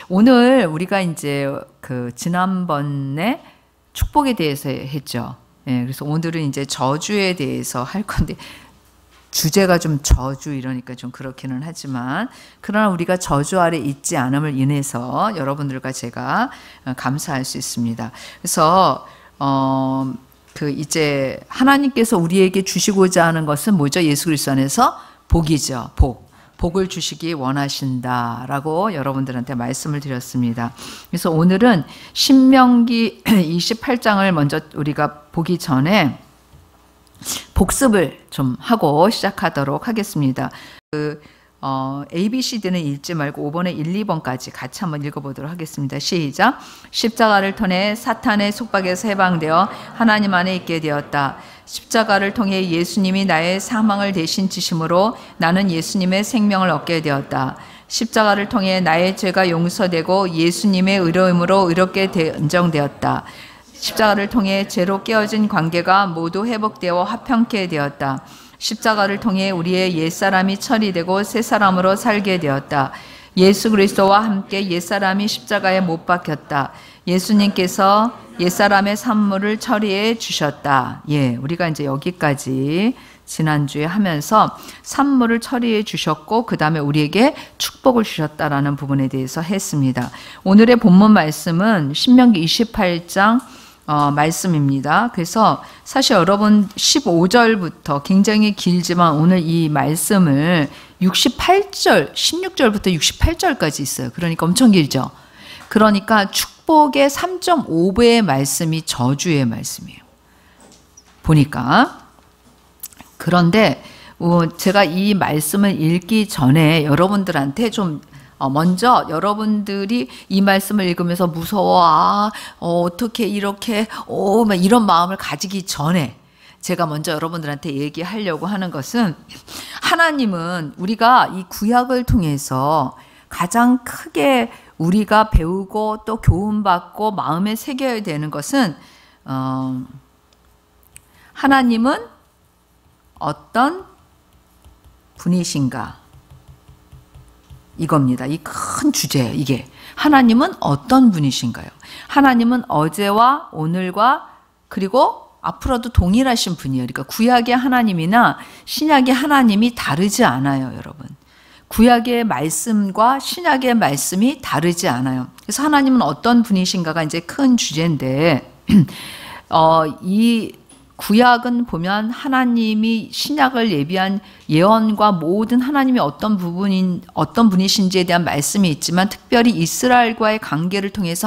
오늘 우리가 이제 지난번에 축복에 대해서 했죠. 예, 그래서 오늘은 이제 저주에 대해서 할 건데, 주제가 좀 저주 이러니까 좀 그렇기는 하지만, 그러나 우리가 저주 아래 있지 않음을 인해서 여러분들과 제가 감사할 수 있습니다. 그래서 이제 하나님께서 우리에게 주시고자 하는 것은 뭐죠? 예수 그리스도 안에서 복이죠. 복을 주시기 원하신다라고 여러분들한테 말씀을 드렸습니다. 그래서 오늘은 신명기 28장을 먼저 우리가 보기 전에 복습을 좀 하고 시작하도록 하겠습니다. ABCD는 읽지 말고 5번에 1, 2번까지 같이 한번 읽어보도록 하겠습니다. 시작. 십자가를 통해 사탄의 속박에서 해방되어 하나님 안에 있게 되었다. 십자가를 통해 예수님이 나의 사망을 대신 지심으로 나는 예수님의 생명을 얻게 되었다. 십자가를 통해 나의 죄가 용서되고 예수님의 의로움으로 의롭게 인정되었다. 십자가를 통해 죄로 깨어진 관계가 모두 회복되어 화평케 되었다. 십자가를 통해 우리의 옛사람이 처리되고 새사람으로 살게 되었다. 예수 그리스도와 함께 옛사람이 십자가에 못 박혔다. 예수님께서 옛사람의 산물을 처리해 주셨다. 예, 우리가 이제 여기까지 지난주에 하면서 산물을 처리해 주셨고 그 다음에 우리에게 축복을 주셨다라는 부분에 대해서 했습니다. 오늘의 본문 말씀은 신명기 28장 말씀입니다. 그래서 사실 여러분 15절부터 굉장히 길지만 오늘 이 말씀을 68절, 16절부터 68절까지 있어요. 그러니까 엄청 길죠. 그러니까 축복의 3.5배의 말씀이 저주의 말씀이에요. 보니까. 그런데 제가 이 말씀을 읽기 전에 여러분들한테 좀 먼저 여러분들이 이 말씀을 읽으면서 무서워, 어떻게 이렇게, 막 이런 마음을 가지기 전에 제가 먼저 여러분들한테 얘기하려고 하는 것은, 하나님은 우리가 이 구약을 통해서 가장 크게 우리가 배우고 또 교훈받고 마음에 새겨야 되는 것은, 하나님은 어떤 분이신가? 이겁니다. 이 큰 주제예요. 이게 하나님은 어떤 분이신가요? 하나님은 어제와 오늘과 그리고 앞으로도 동일하신 분이에요. 그러니까 구약의 하나님이나 신약의 하나님이 다르지 않아요, 여러분. 구약의 말씀과 신약의 말씀이 다르지 않아요. 그래서 하나님은 어떤 분이신가가 이제 큰 주제인데, 이 구약은 보면 하나님이 신약을 예비한 예언과 모든 하나님이 어떤 분이신지에 대한 말씀이 있지만, 특별히 이스라엘과의 관계를 통해서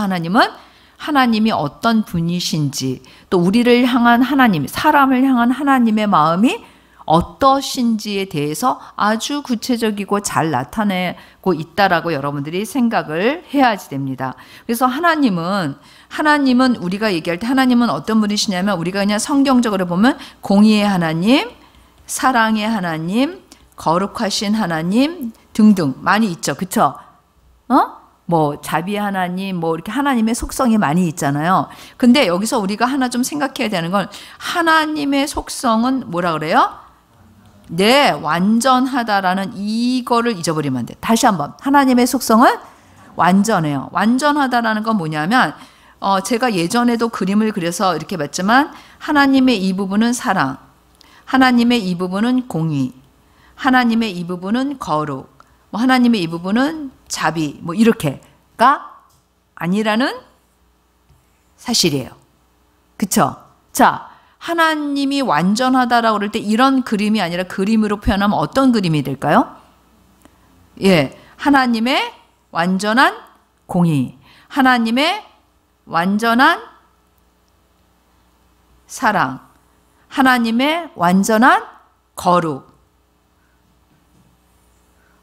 하나님이 어떤 분이신지, 또 우리를 향한 하나님, 사람을 향한 하나님의 마음이 어떠신지에 대해서 아주 구체적이고 잘 나타내고 있다라고 여러분들이 생각을 해야지 됩니다. 그래서 하나님은 우리가 얘기할 때 하나님은 어떤 분이시냐면, 우리가 그냥 성경적으로 보면 공의의 하나님, 사랑의 하나님, 거룩하신 하나님 등등 많이 있죠. 그쵸? 뭐 자비의 하나님, 뭐 이렇게 하나님의 속성이 많이 있잖아요. 근데 여기서 우리가 하나 좀 생각해야 되는 건, 하나님의 속성은 뭐라 그래요? 네, 완전하다라는 이거를 잊어버리면 안 돼. 다시 한번. 하나님의 속성은 완전해요. 완전하다라는 건 뭐냐면, 제가 예전에도 그림을 그려서 이렇게 봤지만, 하나님의 이 부분은 사랑, 하나님의 이 부분은 공의, 하나님의 이 부분은 거룩, 뭐 하나님의 이 부분은 자비, 뭐 이렇게가 아니라는 사실이에요. 그쵸? 자, 하나님이 완전하다라고 그럴 때 이런 그림이 아니라 그림으로 표현하면 어떤 그림이 될까요? 예, 하나님의 완전한 공의, 하나님의 완전한 사랑, 하나님의 완전한 거룩.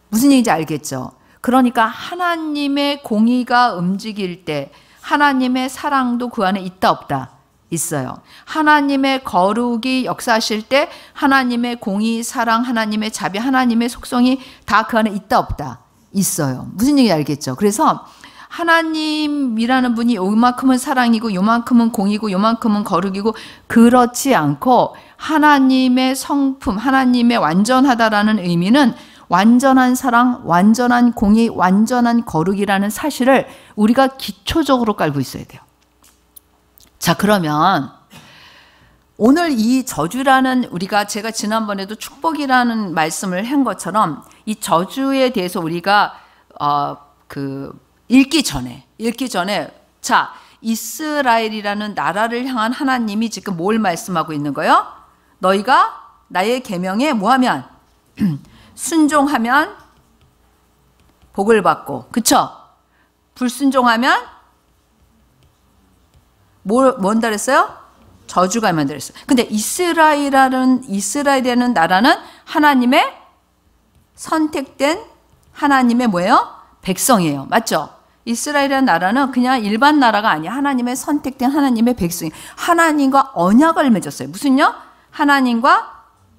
무슨 얘기인지 알겠죠? 그러니까 하나님의 공의가 움직일 때 하나님의 사랑도 그 안에 있다 없다? 있어요. 하나님의 거룩이 역사하실 때 하나님의 공의, 사랑, 하나님의 자비, 하나님의 속성이 다 그 안에 있다 없다? 있어요. 무슨 얘기인지 알겠죠? 그래서 하나님이라는 분이 요만큼은 사랑이고 요만큼은 공이고 요만큼은 거룩이고 그렇지 않고, 하나님의 성품, 하나님의 완전하다라는 의미는 완전한 사랑, 완전한 공의, 완전한 거룩이라는 사실을 우리가 기초적으로 깔고 있어야 돼요. 자, 그러면 오늘 이 저주라는 제가 지난번에도 축복이라는 말씀을 한 것처럼 이 저주에 대해서 우리가 읽기 전에 자, 이스라엘이라는 나라를 향한 하나님이 지금 뭘 말씀하고 있는 거예요? 너희가 나의 계명에 뭐하면 순종하면 복을 받고, 그쵸? 불순종하면 뭔다 그랬어요? 저주가 임한다 그랬어요. 근데 이스라엘이라는 나라는 하나님의 선택된 하나님의 뭐예요? 백성이에요. 맞죠? 이스라엘이라는 나라는 그냥 일반 나라가 아니야. 하나님의 선택된 하나님의 백성이 하나님과 언약을 맺었어요. 무슨요? 하나님과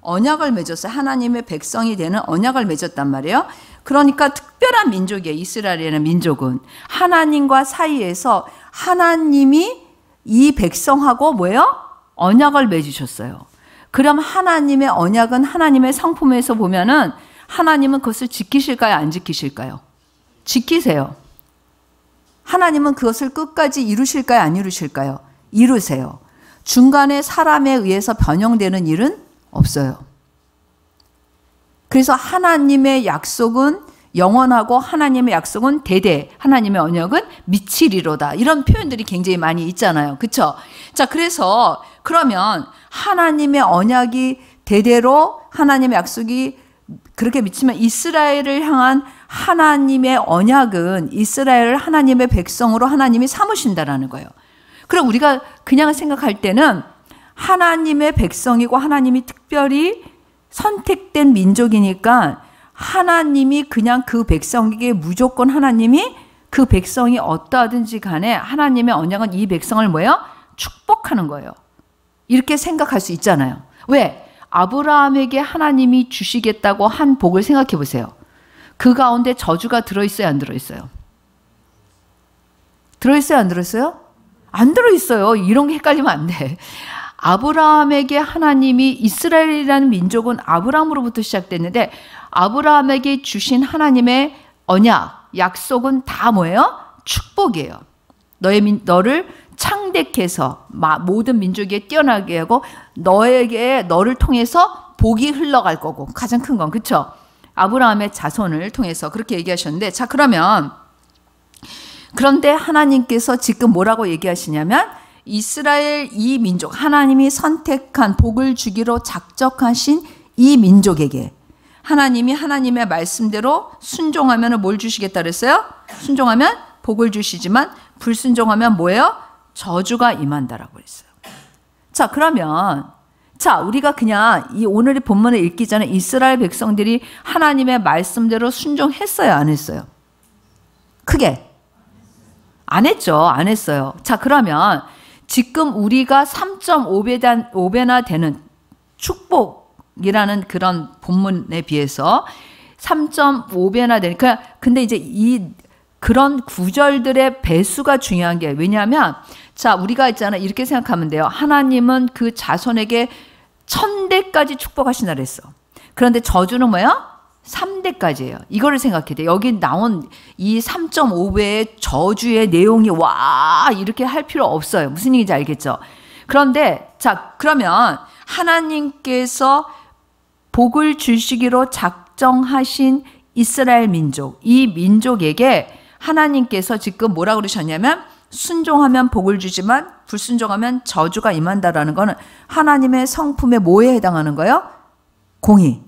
언약을 맺었어요. 하나님의 백성이 되는 언약을 맺었단 말이에요. 그러니까 특별한 민족이에요. 이스라엘이라는 민족은 하나님과 사이에서 하나님이 이 백성하고 뭐예요? 언약을 맺으셨어요. 그럼 하나님의 언약은 하나님의 성품에서 보면은 하나님은 그것을 지키실까요? 안 지키실까요? 지키세요. 하나님은 그것을 끝까지 이루실까요? 안 이루실까요? 이루세요. 중간에 사람에 의해서 변형되는 일은 없어요. 그래서 하나님의 약속은 영원하고 하나님의 약속은 대대, 하나님의 언약은 미치리로다. 이런 표현들이 굉장히 많이 있잖아요. 그렇죠? 자, 그래서 그러면 하나님의 언약이 대대로 하나님의 약속이 그렇게 미치면 이스라엘을 향한 하나님의 언약은 이스라엘을 하나님의 백성으로 하나님이 삼으신다라는 거예요. 그럼 우리가 그냥 생각할 때는 하나님의 백성이고 하나님이 특별히 선택된 민족이니까 하나님이 그냥 그 백성에게 무조건 하나님이 그 백성이 어떠하든지 간에 하나님의 언약은 이 백성을 뭐예요? 축복하는 거예요. 이렇게 생각할 수 있잖아요. 왜? 아브라함에게 하나님이 주시겠다고 한 복을 생각해 보세요. 그 가운데 저주가 들어있어요? 안 들어있어요? 들어있어요? 안 들어있어요? 안 들어있어요. 이런 게 헷갈리면 안 돼. 아브라함에게 하나님이 이스라엘이라는 민족은 아브라함으로부터 시작됐는데 아브라함에게 주신 하나님의 언약, 약속은 다 뭐예요? 축복이에요. 너를 창대케 해서 모든 민족에 뛰어나게 하고 너를 통해서 복이 흘러갈 거고 가장 큰 건 그렇죠? 아브라함의 자손을 통해서 그렇게 얘기하셨는데 자 그런데 하나님께서 지금 뭐라고 얘기하시냐면 이스라엘 이 민족 하나님이 선택한 복을 주기로 작정하신 이 민족에게 하나님이 하나님의 말씀대로 순종하면 뭘 주시겠다 그랬어요? 순종하면 복을 주시지만 불순종하면 뭐예요? 저주가 임한다라고 그랬어요. 자 그러면 우리가 그냥 이 오늘의 본문을 읽기 전에 이스라엘 백성들이 하나님의 말씀대로 순종했어요? 안 했어요? 크게 안 했죠. 안 했어요. 자 그러면 지금 우리가 3.5배나 되는 축복이라는 그런 본문에 비해서 3.5배나 되니까 근데 이제 그런 구절들의 배수가 중요한 게 왜냐하면 자 우리가 있잖아 이렇게 생각하면 돼요. 하나님은 그 자손에게 1000대까지 축복하신다 그랬어. 그런데 저주는 뭐야? 3대까지예요. 이거를 생각해야 돼. 여기 나온 이 3.5배의 저주의 내용이 와 이렇게 할 필요 없어요. 무슨 얘기인지 알겠죠? 그런데 자 그러면 하나님께서 복을 주시기로 작정하신 이스라엘 민족 이 민족에게 하나님께서 지금 뭐라고 그러셨냐면 순종하면 복을 주지만 불순종하면 저주가 임한다라는 거는 하나님의 성품에 뭐에 해당하는 거예요? 공의에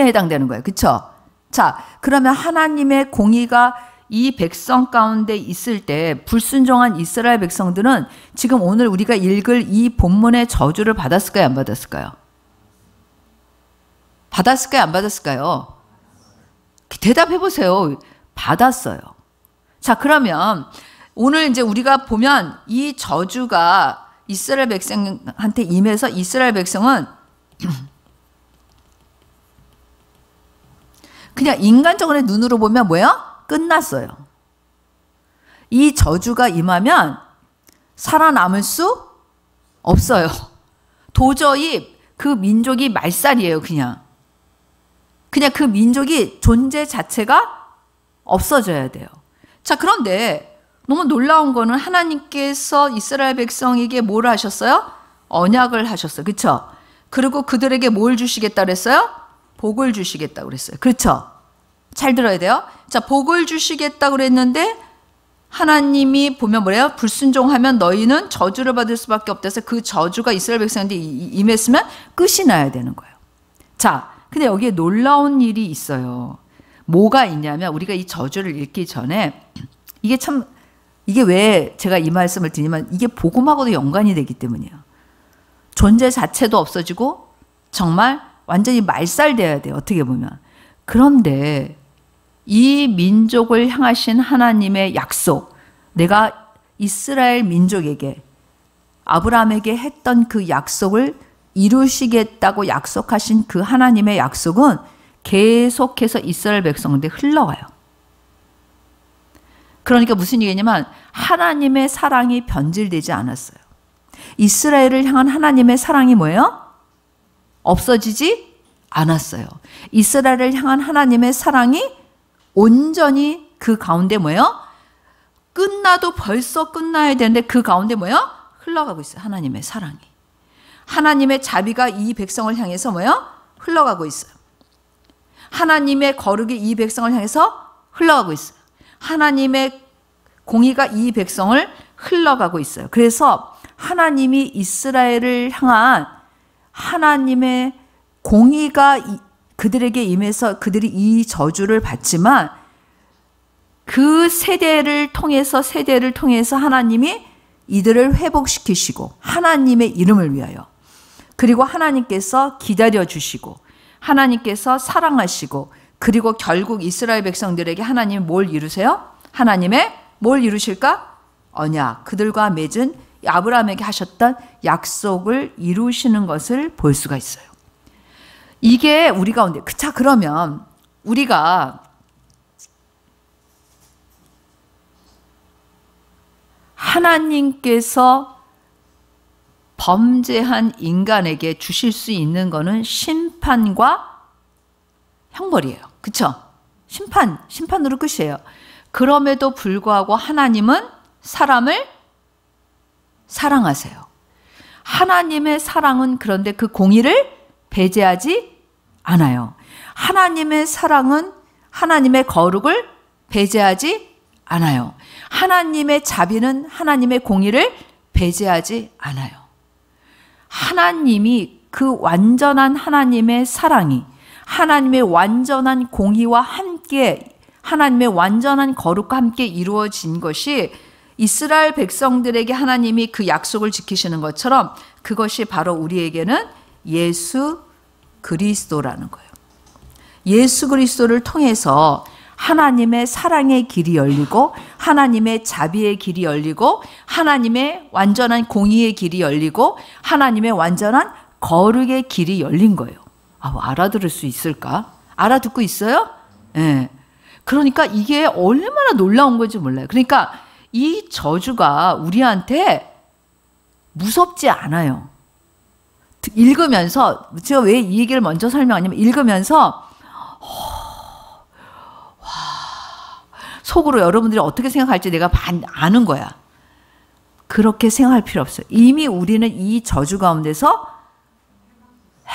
해당되는 거예요. 그렇죠? 자, 그러면 하나님의 공의가 이 백성 가운데 있을 때 불순종한 이스라엘 백성들은 지금 오늘 우리가 읽을 이 본문의 저주를 받았을까요? 안 받았을까요? 받았을까요? 안 받았을까요? 대답해 보세요. 받았어요. 자, 그러면 오늘 이제 우리가 보면 이 저주가 이스라엘 백성한테 임해서 이스라엘 백성은 그냥 인간적으로 눈으로 보면 뭐예요? 끝났어요. 이 저주가 임하면 살아남을 수 없어요. 도저히 그 민족이 말살이에요. 그냥 그 민족이 존재 자체가 없어져야 돼요. 자, 그런데 너무 놀라운 거는 하나님께서 이스라엘 백성에게 뭘 하셨어요? 언약을 하셨어요. 그렇죠? 그리고 그들에게 뭘 주시겠다 그랬어요? 복을 주시겠다 그랬어요. 그렇죠? 잘 들어야 돼요. 자, 복을 주시겠다 그랬는데 하나님이 보면 뭐래요? 불순종하면 너희는 저주를 받을 수밖에 없다 해서 그 저주가 이스라엘 백성한테 임했으면 끝이 나야 되는 거예요. 자, 근데 여기에 놀라운 일이 있어요. 뭐가 있냐면 우리가 이 저주를 읽기 전에 이게 왜 제가 이 말씀을 드리냐면 이게 복음하고도 연관이 되기 때문이에요. 존재 자체도 없어지고 정말 완전히 말살돼야 돼요. 어떻게 보면. 그런데 이 민족을 향하신 하나님의 약속, 내가 이스라엘 민족에게 아브라함에게 했던 그 약속을 이루시겠다고 약속하신 그 하나님의 약속은 계속해서 이스라엘 백성한테 흘러가요. 그러니까 무슨 얘기냐면 하나님의 사랑이 변질되지 않았어요. 이스라엘을 향한 하나님의 사랑이 뭐예요? 없어지지 않았어요. 이스라엘을 향한 하나님의 사랑이 온전히 그 가운데 뭐예요? 끝나도 벌써 끝나야 되는데 그 가운데 뭐예요? 흘러가고 있어요. 하나님의 사랑이. 하나님의 자비가 이 백성을 향해서 뭐예요? 흘러가고 있어요. 하나님의 거룩이 이 백성을 향해서 흘러가고 있어요. 하나님의 공의가 이 백성을 흘러가고 있어요. 그래서 하나님이 이스라엘을 향한 하나님의 공의가 그들에게 임해서 그들이 이 저주를 받지만 그 세대를 통해서 하나님이 이들을 회복시키시고 하나님의 이름을 위하여 그리고 하나님께서 기다려 주시고 하나님께서 사랑하시고 그리고 결국 이스라엘 백성들에게 하나님이 뭘 이루세요? 하나님의 뭘 이루실까? 언약, 그들과 맺은 아브라함에게 하셨던 약속을 이루시는 것을 볼 수가 있어요. 이게 우리 가운데, 자, 그러면 우리가 하나님께서 범죄한 인간에게 주실 수 있는 거는 심판과 형벌이에요. 그쵸? 심판으로 끝이에요. 그럼에도 불구하고 하나님은 사람을 사랑하세요. 하나님의 사랑은 그런데 그 공의를 배제하지 않아요. 하나님의 사랑은 하나님의 거룩을 배제하지 않아요. 하나님의 자비는 하나님의 공의를 배제하지 않아요. 하나님이 그 완전한 하나님의 사랑이 하나님의 완전한 공의와 함께 하나님의 완전한 거룩과 함께 이루어진 것이 이스라엘 백성들에게 하나님이 그 약속을 지키시는 것처럼 그것이 바로 우리에게는 예수 그리스도라는 거예요. 예수 그리스도를 통해서 하나님의 사랑의 길이 열리고 하나님의 자비의 길이 열리고 하나님의 완전한 공의의 길이 열리고 하나님의 완전한 거룩의 길이 열린 거예요. 알아들을 수 있을까? 알아듣고 있어요? 네. 그러니까 이게 얼마나 놀라운 건지 몰라요. 그러니까 이 저주가 우리한테 무섭지 않아요. 읽으면서 제가 왜 이 얘기를 먼저 설명하냐면 읽으면서 속으로 여러분들이 어떻게 생각할지 내가 아는 거야. 그렇게 생각할 필요 없어요. 이미 우리는 이 저주 가운데서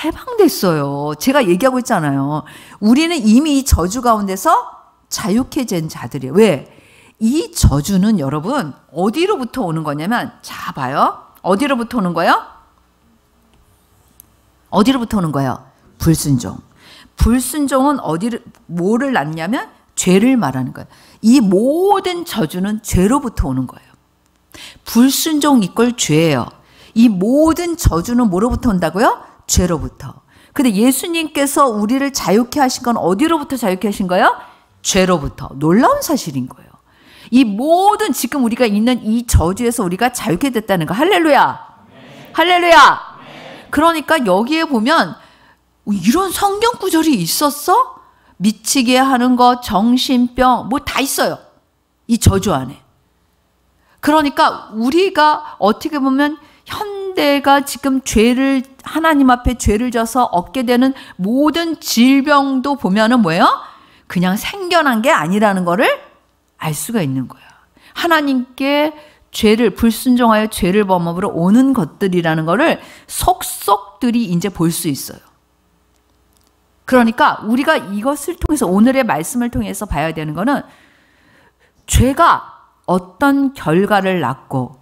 해방됐어요. 제가 얘기하고 있잖아요. 우리는 이미 이 저주 가운데서 자유케된 자들이에요. 왜? 이 저주는 여러분 어디로부터 오는 거냐면 자 봐요. 어디로부터 오는 거예요? 어디로부터 오는 거예요? 불순종. 불순종은 뭐를 낳냐면 죄를 말하는 거예요. 이 모든 저주는 죄로부터 오는 거예요. 불순종 이꼴 죄예요. 이 모든 저주는 뭐로부터 온다고요? 죄로부터. 근데 예수님께서 우리를 자유케 하신 건 어디로부터 자유케 하신 거예요? 죄로부터. 놀라운 사실인 거예요. 이 모든 지금 우리가 있는 이 저주에서 우리가 자유케 됐다는 거. 할렐루야. 네. 할렐루야. 네. 그러니까 여기에 보면 이런 성경 구절이 있었어? 미치게 하는 것, 정신병, 뭐 다 있어요. 이 저주 안에. 그러니까 우리가 어떻게 보면 내가 지금 죄를 하나님 앞에 죄를 져서 얻게 되는 모든 질병도 보면은 뭐예요? 그냥 생겨난 게 아니라는 거를 알 수가 있는 거야. 하나님께 죄를 불순종하여 죄를 범함으로 오는 것들이라는 거를 속속들이 이제 볼 수 있어요. 그러니까 우리가 이것을 통해서 오늘의 말씀을 통해서 봐야 되는 거는 죄가 어떤 결과를 낳고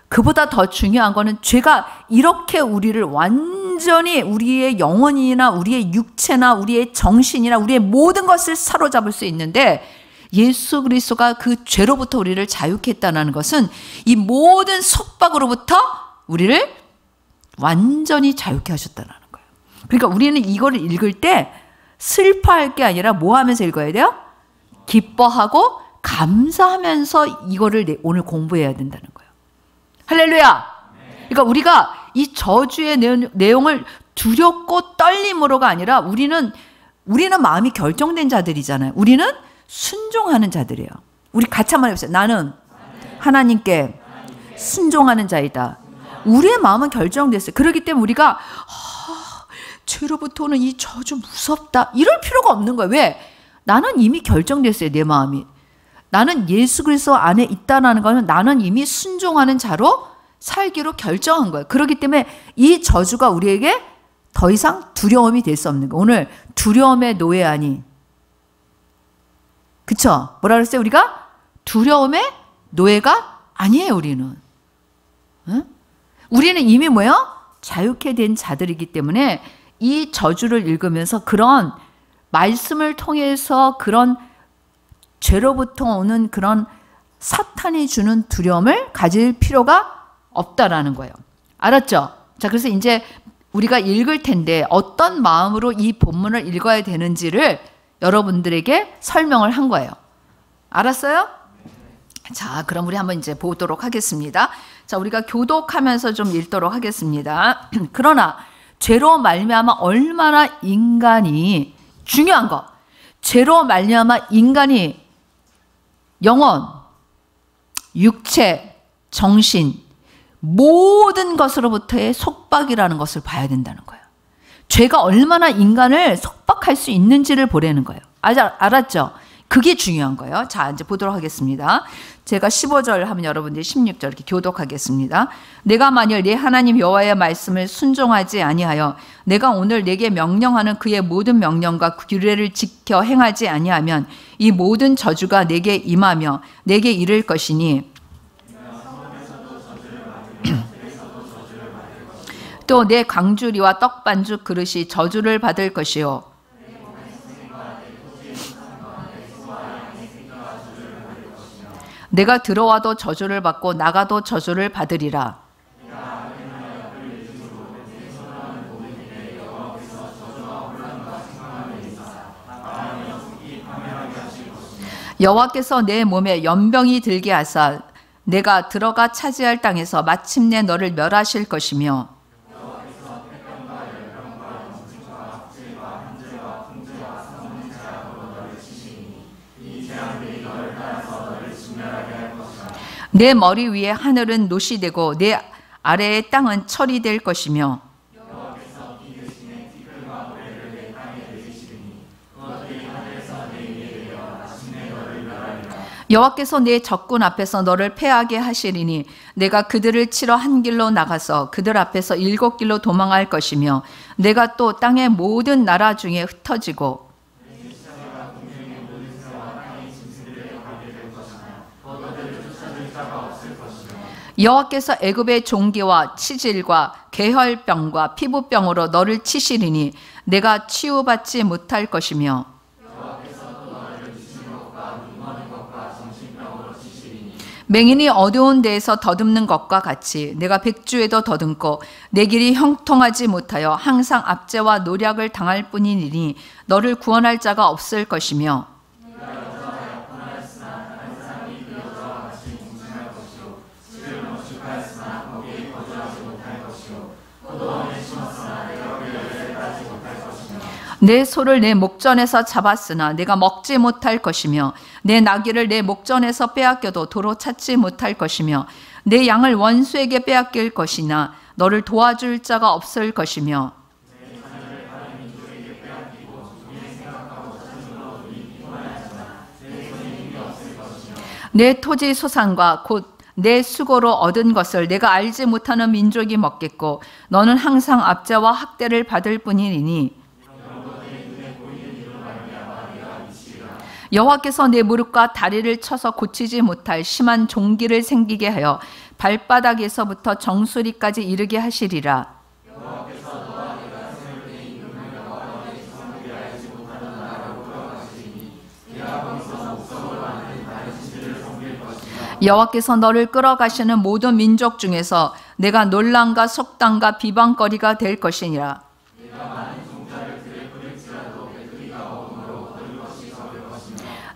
그보다 더 중요한 거는 죄가 이렇게 우리를 완전히 우리의 영혼이나 우리의 육체나 우리의 정신이나 우리의 모든 것을 사로잡을 수 있는데 예수 그리스도가 그 죄로부터 우리를 자유케 했다는 것은 이 모든 속박으로부터 우리를 완전히 자유케 하셨다는 거예요. 그러니까 우리는 이거를 읽을 때 슬퍼할 게 아니라 뭐 하면서 읽어야 돼요? 기뻐하고 감사하면서 이거를 오늘 공부해야 된다는 거예요. 할렐루야! 그러니까 우리가 이 저주의 내용을 두렵고 떨림으로가 아니라 우리는 마음이 결정된 자들이잖아요. 우리는 순종하는 자들이에요. 우리 같이 한번 해보세요. 나는 하나님께 순종하는 자이다. 우리의 마음은 결정됐어요. 그렇기 때문에 우리가 죄로부터 오는 이 저주 무섭다 이럴 필요가 없는 거예요. 왜? 나는 이미 결정됐어요. 내 마음이. 나는 예수 그리스도 안에 있다는 것은 나는 이미 순종하는 자로 살기로 결정한 거예요. 그렇기 때문에 이 저주가 우리에게 더 이상 두려움이 될 수 없는 거예요. 오늘 두려움의 노예아니. 그쵸? 뭐라 그랬어요? 우리가 두려움의 노예가 아니에요. 우리는. 응? 우리는 이미 뭐예요? 자유케 된 자들이기 때문에 이 저주를 읽으면서 그런 말씀을 통해서 그런 죄로부터 오는 그런 사탄이 주는 두려움을 가질 필요가 없다라는 거예요. 알았죠? 자, 그래서 이제 우리가 읽을 텐데 어떤 마음으로 이 본문을 읽어야 되는지를 여러분들에게 설명을 한 거예요. 알았어요? 자, 그럼 우리 한번 이제 보도록 하겠습니다. 자, 우리가 교독하면서 좀 읽도록 하겠습니다. 그러나 죄로 말미암아 얼마나 인간이 중요한 거. 죄로 말미암아 인간이 영혼, 육체, 정신 모든 것으로부터의 속박이라는 것을 봐야 된다는 거예요. 죄가 얼마나 인간을 속박할 수 있는지를 보라는 거예요. 알았죠? 그게 중요한 거예요. 자, 이제 보도록 하겠습니다. 제가 15절 하면 여러분들이 16절 이렇게 교독하겠습니다. 내가 만일 내 하나님 여호와의 말씀을 순종하지 아니하여 내가 오늘 내게 명령하는 그의 모든 명령과 규례를 지켜 행하지 아니하면 이 모든 저주가 내게 임하며 내게 이를 것이니 또 내 광주리와 떡반죽 그릇이 저주를 받을 것이요 내가 들어와도 저주를 받고 나가도 저주를 받으리라. 여호와께서 내 몸에 연병이 들게 하사 내가 들어가 차지할 땅에서 마침내 너를 멸하실 것이며 내 머리 위에 하늘은 놋이 되고 내 아래의 땅은 철이 될 것이며 여호와께서 내 적군 앞에서 너를 패하게 하시리니 내가 그들을 치러 한 길로 나가서 그들 앞에서 7길로 도망할 것이며 내가 또 땅의 모든 나라 중에 흩어지고 여호와께서 애굽의 종기와 치질과 계혈병과 피부병으로 너를 치시리니 내가 치유받지 못할 것이며 맹인이 어두운 데에서 더듬는 것과 같이 내가 백주에도 더듬고 내 길이 형통하지 못하여 항상 압제와 노략을 당할 뿐이니 너를 구원할 자가 없을 것이며 내 소를 내 목전에서 잡았으나 내가 먹지 못할 것이며 내 나귀를 내 목전에서 빼앗겨도 도로 찾지 못할 것이며 내 양을 원수에게 빼앗길 것이나 너를 도와줄 자가 없을 것이며 내 토지 소산과 곧 내 수고로 얻은 것을 내가 알지 못하는 민족이 먹겠고 너는 항상 압제와 학대를 받을 뿐이니 여호와께서 내 무릎과 다리를 쳐서 고치지 못할 심한 종기를 생기게 하여 발바닥에서부터 정수리까지 이르게 하시리라. 여호와께서 너를 끌어가시는 모든 민족 중에서 내가 논란과 속담과 비방거리가 될 것이니라.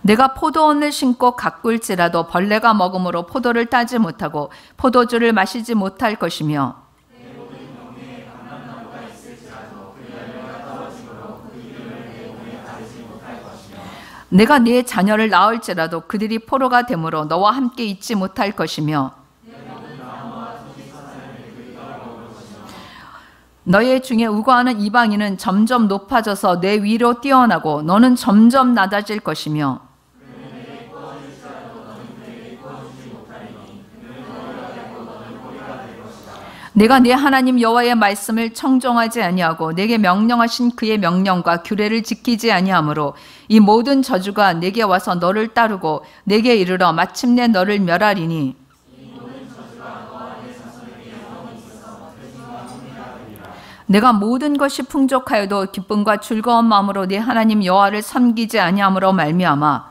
내가 포도원을 심고 가꿀지라도 벌레가 먹음으로 포도를 따지 못하고 포도주를 마시지 못할 것이며 내가 네 자녀를 낳을지라도 그들이 포로가 되므로 너와 함께 있지 못할 것이며 너의 중에 우거하는 이방인은 점점 높아져서 내 위로 뛰어나고 너는 점점 낮아질 것이며 내가 네 하나님 여호와의 말씀을 청종하지 아니하고 내게 명령하신 그의 명령과 규례를 지키지 아니하므로 이 모든 저주가 내게 와서 너를 따르고 내게 이르러 마침내 너를 멸하리니 내가 모든 것이 풍족하여도 기쁨과 즐거운 마음으로 네 하나님 여호와를 섬기지 아니함으로 말미암아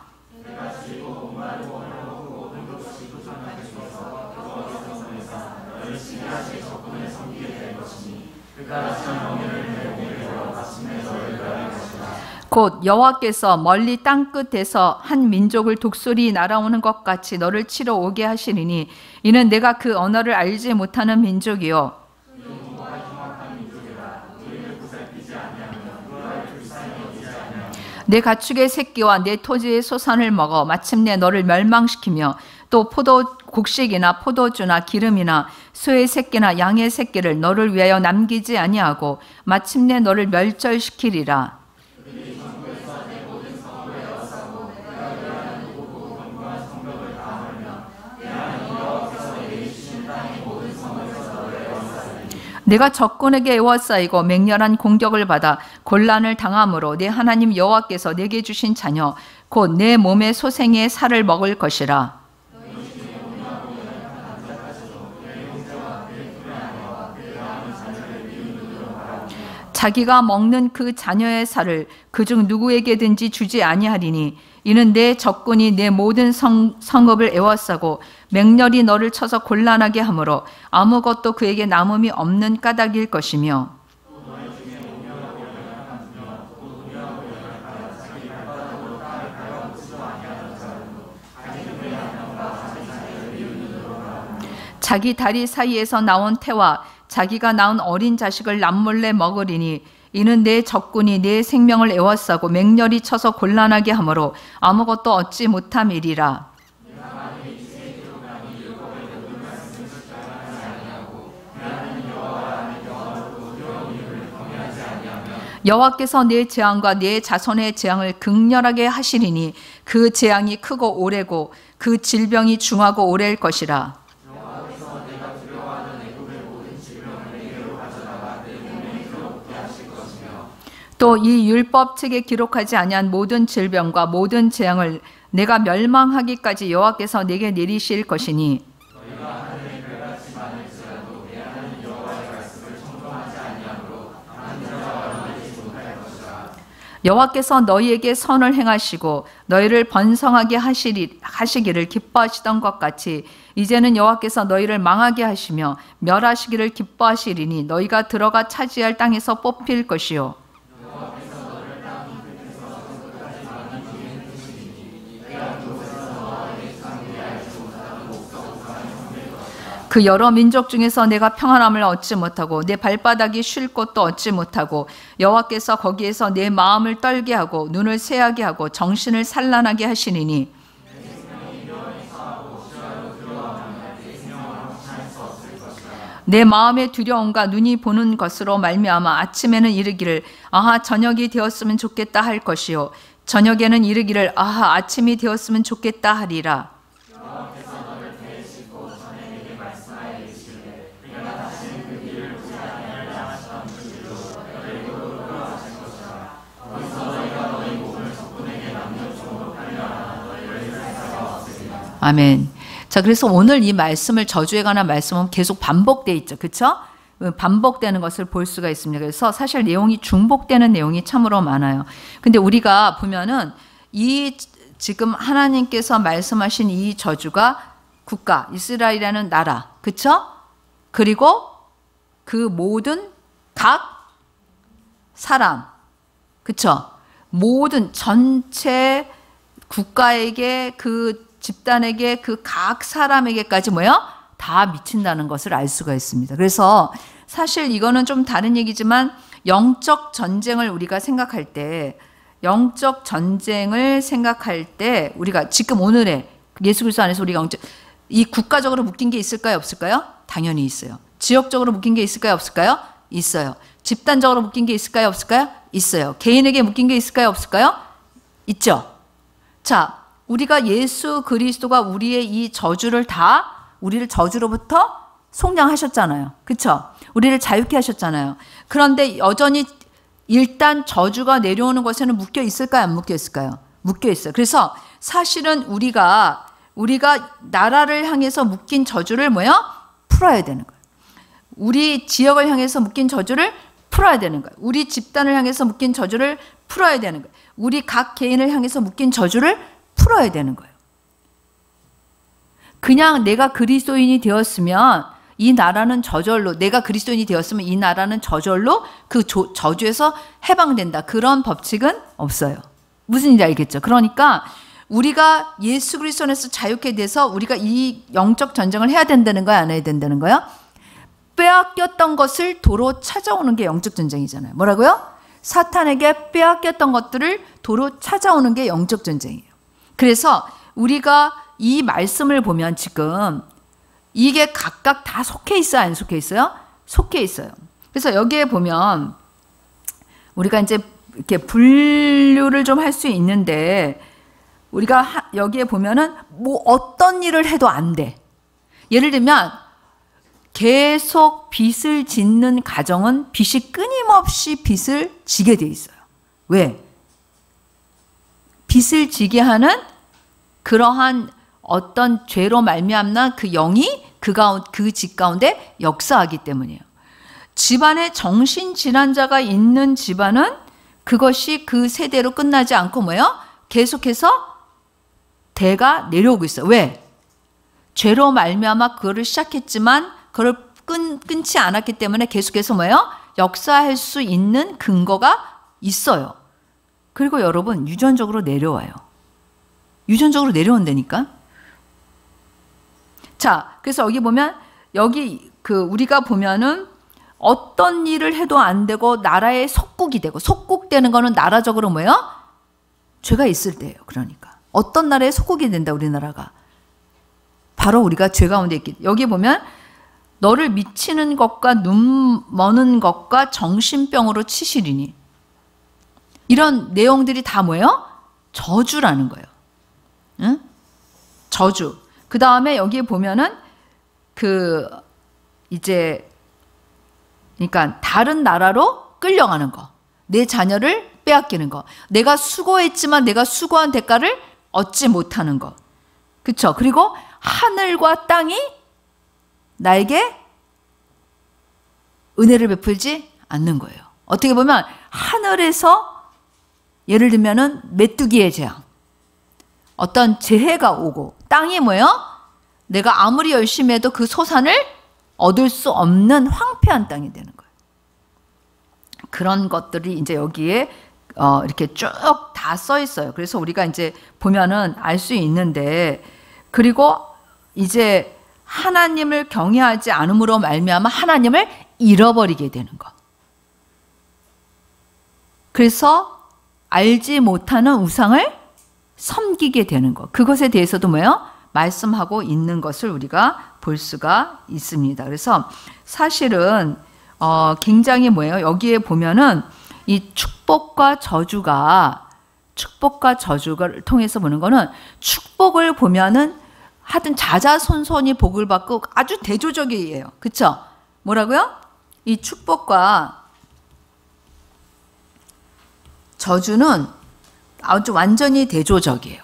곧 여호와께서 멀리 땅끝에서 한 민족을 독수리 날아오는 것 같이 너를 치러 오게 하시리니 이는 내가 그 언어를 알지 못하는 민족이요 내 가축의 새끼와 내 토지의 소산을 먹어 마침내 너를 멸망시키며 또 곡식이나 포도주나 기름이나 소의 새끼나 양의 새끼를 너를 위하여 남기지 아니하고 마침내 너를 멸절시키리라. 내가 적군에게 애워싸이고 맹렬한 공격을 받아 곤란을 당함으로 내 하나님 여호와께서 내게 주신 자녀 곧 내 몸의 소생의 살을 먹을 것이라. 자기가 먹는 그 자녀의 살을 그중 누구에게든지 주지 아니하리니 이는 내 적군이 내 모든 성읍을 애워싸고 맹렬히 너를 쳐서 곤란하게 하므로 아무것도 그에게 남음이 없는 까닭일 것이며 자기 다리 사이에서 나온 태와 자기가 낳은 어린 자식을 남몰래 먹으리니 이는 내 적군이 내 생명을 애워싸고 맹렬히 쳐서 곤란하게 하므로 아무것도 얻지 못함이리라. 여호와께서 내 재앙과 내 자손의 재앙을 극렬하게 하시리니 그 재앙이 크고 오래고 그 질병이 중하고 오래일 것이라. 또 이 율법책에 기록하지 아니한 모든 질병과 모든 재앙을 내가 멸망하기까지 여호와께서 내게 내리실 것이니 여호와께서 너희에게 선을 행하시고 너희를 번성하게 하시기를 기뻐하시던 것 같이 이제는 여호와께서 너희를 망하게 하시며 멸하시기를 기뻐하시리니 너희가 들어가 차지할 땅에서 뽑힐 것이요 그 여러 민족 중에서 내가 평안함을 얻지 못하고 내 발바닥이 쉴 곳도 얻지 못하고 여호와께서 거기에서 내 마음을 떨게 하고 눈을 새하게 하고 정신을 산란하게 하시니니 내 마음의 두려움과 눈이 보는 것으로 말미암아 아침에는 이르기를 아하 저녁이 되었으면 좋겠다 할 것이요 저녁에는 이르기를 아하 아침이 되었으면 좋겠다 하리라. 아멘. 자, 그래서 오늘 이 말씀을 저주에 관한 말씀은 계속 반복되어 있죠. 그렇죠? 반복되는 것을 볼 수가 있습니다. 그래서 사실 내용이 중복되는 내용이 참으로 많아요. 근데 우리가 보면은 이 지금 하나님께서 말씀하신 이 저주가 국가, 이스라엘이라는 나라, 그렇죠? 그리고 그 모든 각 사람, 그렇죠? 모든 전체 국가에게 그 집단에게 그 각 사람에게까지 뭐요? 다 미친다는 것을 알 수가 있습니다. 그래서 사실 이거는 좀 다른 얘기지만 영적 전쟁을 우리가 생각할 때 우리가 지금 오늘의 예수 그리스도 안에서 우리가 이 국가적으로 묶인 게 있을까요? 없을까요? 당연히 있어요. 지역적으로 묶인 게 있을까요? 없을까요? 있어요. 집단적으로 묶인 게 있을까요? 없을까요? 있어요. 개인에게 묶인 게 있을까요? 없을까요? 있죠. 자, 우리가 예수 그리스도가 우리의 이 저주를 우리를 저주로부터 속량하셨잖아요. 그렇죠? 우리를 자유케 하셨잖아요. 그런데 여전히 일단 저주가 내려오는 것에는 묶여 있을까요? 안 묶여 있을까요? 묶여 있어요. 그래서 사실은 우리가 나라를 향해서 묶인 저주를 풀어야 되는 거예요. 우리 지역을 향해서 묶인 저주를 풀어야 되는 거예요. 우리 집단을 향해서 묶인 저주를 풀어야 되는 거예요. 우리 각 개인을 향해서 묶인 저주를 풀어야 되는 거예요. 그냥 내가 그리스도인이 되었으면 이 나라는 저절로, 내가 그리스도인이 되었으면 이 나라는 저절로 그 저주에서 해방된다. 그런 법칙은 없어요. 무슨 일인지 알겠죠? 그러니까 우리가 예수 그리스도 안에서 자유케 돼서 우리가 이 영적 전쟁을 해야 된다는 거야, 안 해야 된다는 거야? 빼앗겼던 것을 도로 찾아오는 게 영적 전쟁이잖아요. 뭐라고요? 사탄에게 빼앗겼던 것들을 도로 찾아오는 게 영적 전쟁이에요. 그래서 우리가 이 말씀을 보면 지금 이게 각각 다 속해 있어요? 안 속해 있어요? 속해 있어요. 그래서 여기에 보면 우리가 이제 이렇게 분류를 좀 할 수 있는데 우리가 여기에 보면은 뭐 어떤 일을 해도 안 돼. 예를 들면 계속 빚을 짓는 가정은 빚이 끊임없이 빚을 지게 돼 있어요. 왜? 빚을 지게 하는 그러한 어떤 죄로 말미암나 그 영이 그 집 가운데 역사하기 때문이에요. 집안에 정신질환자가 있는 집안은 그것이 그 세대로 끝나지 않고 계속해서 대가 내려오고 있어요. 왜? 죄로 말미암아 그거를 시작했지만 그걸 끊지 않았기 때문에 계속해서 역사할 수 있는 근거가 있어요. 그리고 여러분 유전적으로 내려와요. 유전적으로 내려온다니까. 자, 그래서 여기 보면 우리가 보면은 어떤 일을 해도 안 되고 나라의 속국이 되고, 속국되는 거는 나라적으로 죄가 있을 때예요. 그러니까 어떤 나라의 속국이 된다 우리나라가. 바로 우리가 죄 가운데 있기. 여기 보면 너를 미치는 것과 눈 머는 것과 정신병으로 치시리니. 이런 내용들이 다 저주라는 거예요. 응? 저주. 그 다음에 여기에 보면은 그러니까 다른 나라로 끌려가는 거. 내 자녀를 빼앗기는 거. 내가 수고했지만 내가 수고한 대가를 얻지 못하는 거. 그쵸? 그리고 하늘과 땅이 나에게 은혜를 베풀지 않는 거예요. 어떻게 보면 하늘에서 예를 들면은 메뚜기의 재앙. 어떤 재해가 오고 땅이 내가 아무리 열심히 해도 그 소산을 얻을 수 없는 황폐한 땅이 되는 거예요. 그런 것들이 이제 여기에 이렇게 쭉 다 써 있어요. 그래서 우리가 이제 보면은 알 수 있는데, 그리고 이제 하나님을 경외하지 않음으로 말미암아 하나님을 잃어버리게 되는 것. 그래서 알지 못하는 우상을 섬기게 되는 것. 그것에 대해서도 말씀하고 있는 것을 우리가 볼 수가 있습니다. 그래서 사실은 굉장히 뭐예요? 여기에 보면은 이 축복과 저주를 통해서 보는 거는 축복을 보면은 하여튼 자자손손이 복을 받고 아주 대조적이에요. 그쵸? 뭐라고요? 이 축복과 저주는 아주 완전히 대조적이에요.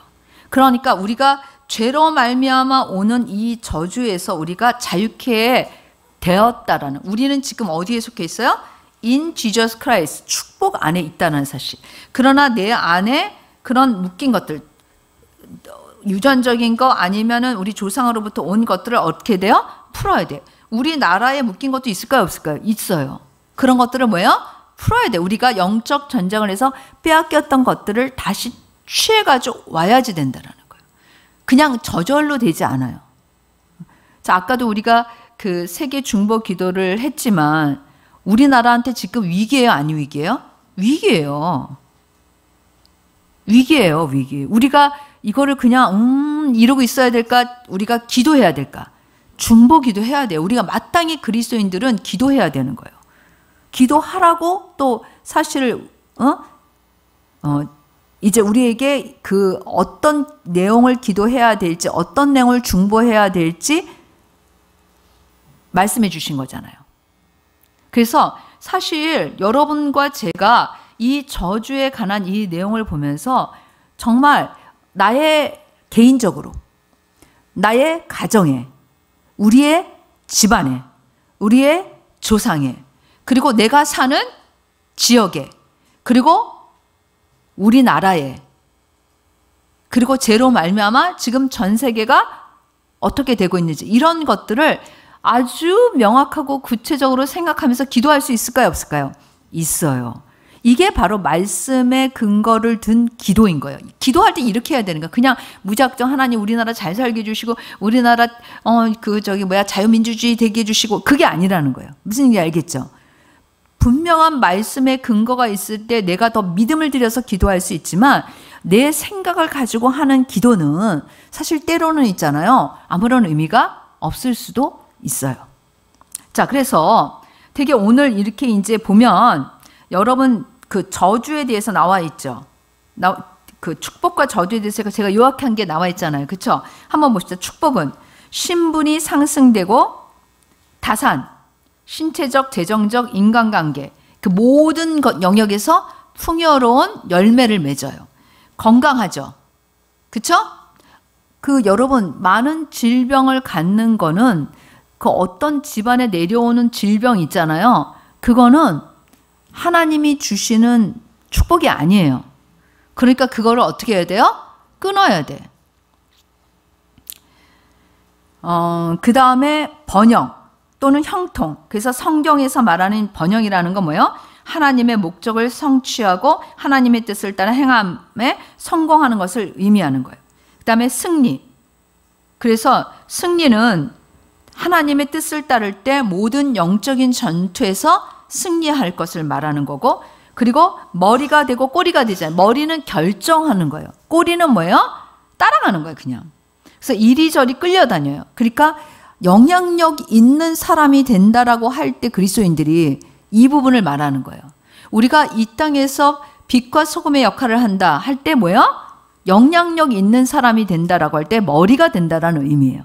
그러니까 우리가 죄로 말미암아 오는 이 저주에서 우리가 자유케 되었다라는, 우리는 지금 어디에 속해 있어요? In Jesus Christ, 축복 안에 있다는 사실. 그러나 내 안에 그런 묶인 것들, 유전적인 거 아니면은 우리 조상으로부터 온 것들을 어떻게 돼요? 풀어야 돼. 우리나라에 묶인 것도 있을까요? 없을까요? 있어요. 그런 것들을 뭐예요? 풀어야 돼. 우리가 영적 전쟁을 해서 빼앗겼던 것들을 다시 취해가지고 와야지 된다라는 거예요. 그냥 저절로 되지 않아요. 자, 아까도 우리가 그 세계 중보 기도를 했지만 우리나라한테 지금 위기예요? 아니 위기예요? 위기예요. 위기예요, 위기. 우리가 이거를 그냥 이러고 있어야 될까? 우리가 기도해야 될까? 중보 기도해야 돼요. 우리가 마땅히 그리스도인들은 기도해야 되는 거예요. 기도하라고 또 사실 이제 우리에게 그 어떤 내용을 기도해야 될지, 어떤 내용을 중보해야 될지 말씀해 주신 거잖아요. 그래서 사실 여러분과 제가 이 저주에 관한 이 내용을 보면서 정말 나의 개인적으로, 나의 가정에, 우리의 집안에, 우리의 조상에, 그리고 내가 사는 지역에, 그리고 우리나라에, 그리고 죄로 말미암아 지금 전 세계가 어떻게 되고 있는지 이런 것들을 아주 명확하고 구체적으로 생각하면서 기도할 수 있을까요? 없을까요? 있어요. 이게 바로 말씀의 근거를 둔 기도인 거예요. 기도할 때 이렇게 해야 되는 거야. 그냥 무작정 하나님 우리나라 잘 살게 해주시고 우리나라 자유민주주의 되게 해주시고 그게 아니라는 거예요. 무슨 얘기 알겠죠? 분명한 말씀의 근거가 있을 때 내가 더 믿음을 들여서 기도할 수 있지만 내 생각을 가지고 하는 기도는 사실 때로는 있잖아요. 아무런 의미가 없을 수도 있어요. 자, 그래서 되게 오늘 이렇게 이제 보면 여러분 그 저주에 대해서 나와 있죠. 그 축복과 저주에 대해서 제가 요약한 게 나와 있잖아요. 그렇죠? 한번 보시죠. 축복은 신분이 상승되고 다산, 신체적, 재정적, 인간관계 그 모든 영역에서 풍요로운 열매를 맺어요. 건강하죠. 그렇죠? 그 여러분 많은 질병을 갖는 거는 그 어떤 집안에 내려오는 질병 있잖아요. 그거는 하나님이 주시는 축복이 아니에요. 그러니까 그거를 어떻게 해야 돼요? 끊어야 돼. 그 다음에 번영 또는 형통. 그래서 성경에서 말하는 번영이라는 건 뭐예요? 하나님의 목적을 성취하고 하나님의 뜻을 따라 행함에 성공하는 것을 의미하는 거예요. 그 다음에 승리. 그래서 승리는 하나님의 뜻을 따를 때 모든 영적인 전투에서 승리할 것을 말하는 거고, 그리고 머리가 되고 꼬리가 되잖아요. 머리는 결정하는 거예요. 꼬리는 뭐예요? 따라가는 거예요, 그냥. 그래서 이리저리 끌려다녀요. 그러니까 영향력 있는 사람이 된다라고 할 때 그리스도인들이 이 부분을 말하는 거예요. 우리가 이 땅에서 빛과 소금의 역할을 한다 할 때 뭐예요? 영향력 있는 사람이 된다라고 할 때 머리가 된다라는 의미예요.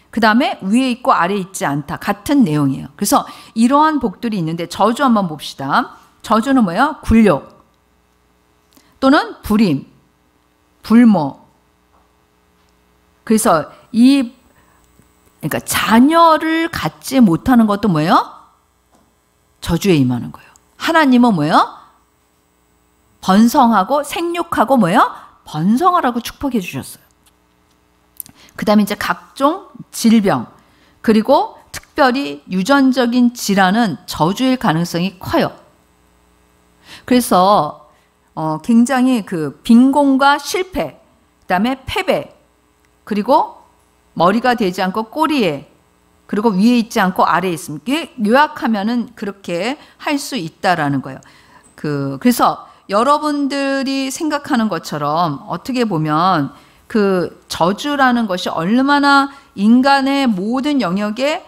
그 다음에 위에 있고 아래에 있지 않다. 같은 내용이에요. 그래서 이러한 복들이 있는데 저주 한번 봅시다. 저주는 뭐예요? 굴욕 또는 불임, 불모. 그래서 그러니까 자녀를 갖지 못하는 것도 뭐예요? 저주에 임하는 거예요. 하나님은 뭐예요? 번성하고 생육하고 뭐예요? 번성하라고 축복해 주셨어요. 그 다음에 이제 각종 질병, 그리고 특별히 유전적인 질환은 저주일 가능성이 커요. 그래서 굉장히 그 빈곤과 실패, 그 다음에 패배, 그리고 머리가 되지 않고 꼬리에, 그리고 위에 있지 않고 아래에 있습니다. 요약하면은 그렇게 할 수 있다라는 거예요. 그래서 여러분들이 생각하는 것처럼 어떻게 보면 그 저주라는 것이 얼마나 인간의 모든 영역에